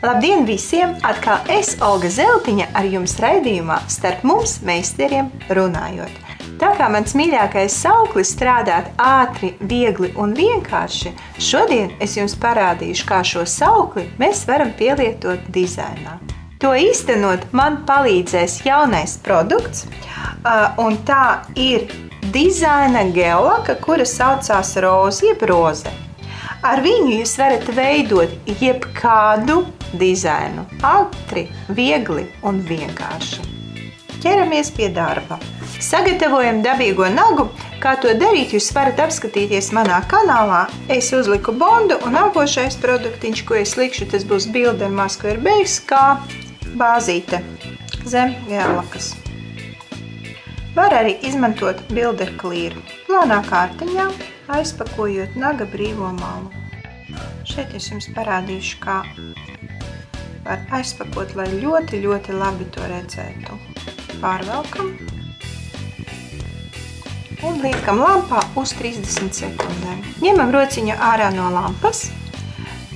Labdien visiem! Atkal es, Olga Zeltiņa, ar jums raidījumā Starp mums meistariem runājot. Tā kā mans mīļākais sauklis strādāt ātri, viegli un vienkārši, šodien es jums parādīšu, kā šo saukli mēs varam pielietot dizainā. To īstenot man palīdzēs jaunais produkts, un tā ir dizaina geolaka, kura saucās Roze jeb Roze. Ar viņu jūs varat veidot jebkādu dizainu, ātri, viegli un vienkārši. Ķeramies pie darba. Sagatavojam dabīgo nagu. Kā to darīt, jūs varat apskatīties manā kanālā. Es uzliku bondu un nākošais produktiņš, ko es likšu, tas būs Builder Masquer Base, kā bāzīte zem geolakas. Var arī izmantot Builder Clear. Plānā kārtiņā aizpakojot naga brīvo malu. Šeit es jums parādīšu, kā var aizpakot, lai ļoti, ļoti labi to redzētu. Pārvelkam un liekam lampā uz 30 sekundēm. Ņemam rociņu ārā no lampas.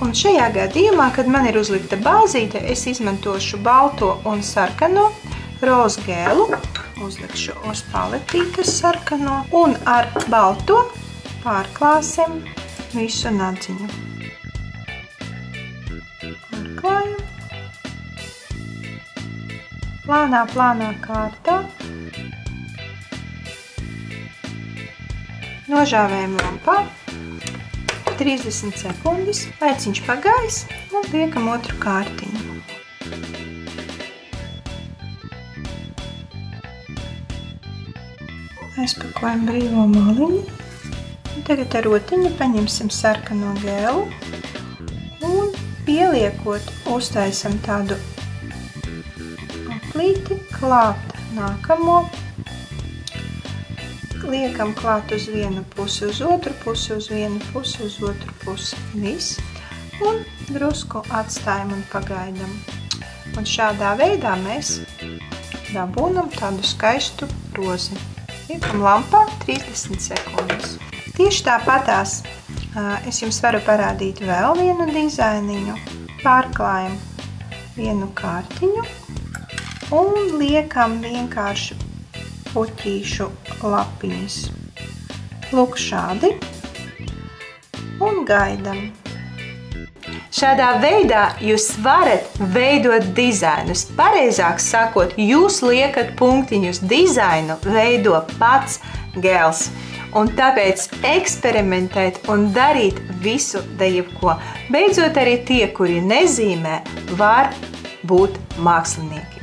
Un šajā gadījumā, kad man ir uzlikta bāzīte, es izmantošu balto un sarkano rozu gēlu. Uzlikšu uz paletītes sarkano un ar balto pārklāsim visu nadziņu. Pārklājam. Plānā kārtā. Nožāvējam lampā 30 sekundes, laiciņš pagājis un liekam otru kārtiņu. Aizpakojam brīvo maliņu. Tagad ar rotiņu paņemsim sarkano gēlu un pieliekot uztaisam tādu aplīti klāt nākamo. Liekam klāt uz vienu pusi, uz otru pusi, uz vienu pusi, uz otru pusi. Viss. Un drusku atstājam un pagaidam. Un šādā veidā mēs dabūnam tādu skaistu rozi. Liekam lampā 30 sekundes. Tieši tāpatās es jums varu parādīt vēl vienu dizainiņu. Pārklājam vienu kārtiņu un liekam vienkārši puķīšu lapiņas. Lūk šādi. Un gaidam. Šādā veidā jūs varat veidot dizainus. Pareizāk sakot, jūs liekat punktiņus. Dizainu veido pats gēls. Un tāpēc eksperimentēt un darīt visu da jebko. Beidzot arī tie, kuri nezīmē, var būt mākslinieki.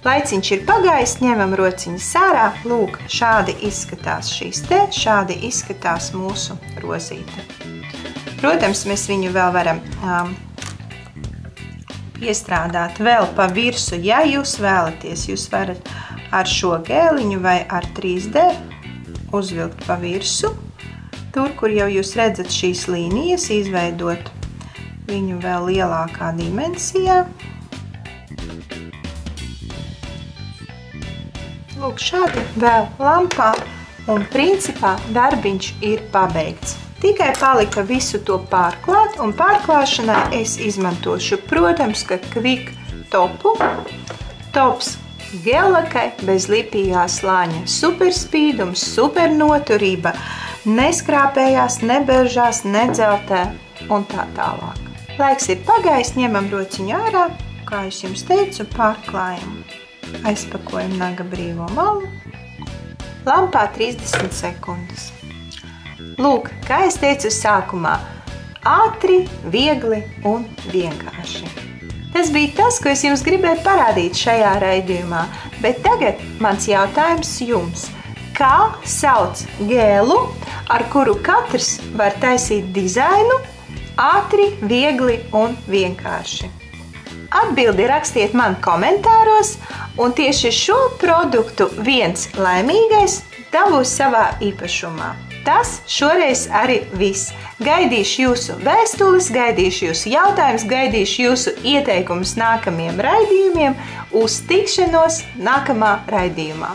Laiciņš ir pagājis, ņemam rociņas ārā. Lūk, šādi izskatās šīs te, šādi izskatās mūsu rozīte. Protams, mēs viņu vēl varam piestrādāt vēl pa virsu. Ja jūs vēlaties, jūs varat ar šo gēliņu vai ar 3D uzvilkt pa virsu. Tur, kur jau jūs redzat šīs līnijas, izveidot viņu vēl lielākā dimensijā. Lūk, šādi vēl lampā un principā darbiņš ir pabeigts. Tikai palika visu to pārklāt, un pārklāšanai es izmantošu, protams, ka Quick topu. Tops geolakai bez lipīgā slāņa. Super spīdums, super noturība, neskrāpējās, nebežās, nedzeltē un tā tālāk. Laiks ir pagājis, ņemam rociņu ārā, kā es jums teicu, pārklājam. Aizpakojam naga brīvo malu. Lampā 30 sekundes. Lūk, kā es teicu sākumā, ātri, viegli un vienkārši. Tas bija tas, ko es jums gribēju parādīt šajā raidījumā, bet tagad mans jautājums jums. Kā sauc gēlu, ar kuru katrs var taisīt dizainu, ātri, viegli un vienkārši? Atbildi rakstiet man komentāros, un tieši šo produktu viens laimīgais dabūs savā īpašumā. Tas šoreiz arī viss. Gaidīšu jūsu vēstules, gaidīšu jūsu jautājumus, gaidīšu jūsu ieteikumus nākamajiem raidījumiem. Uz tikšanos nākamā raidījumā!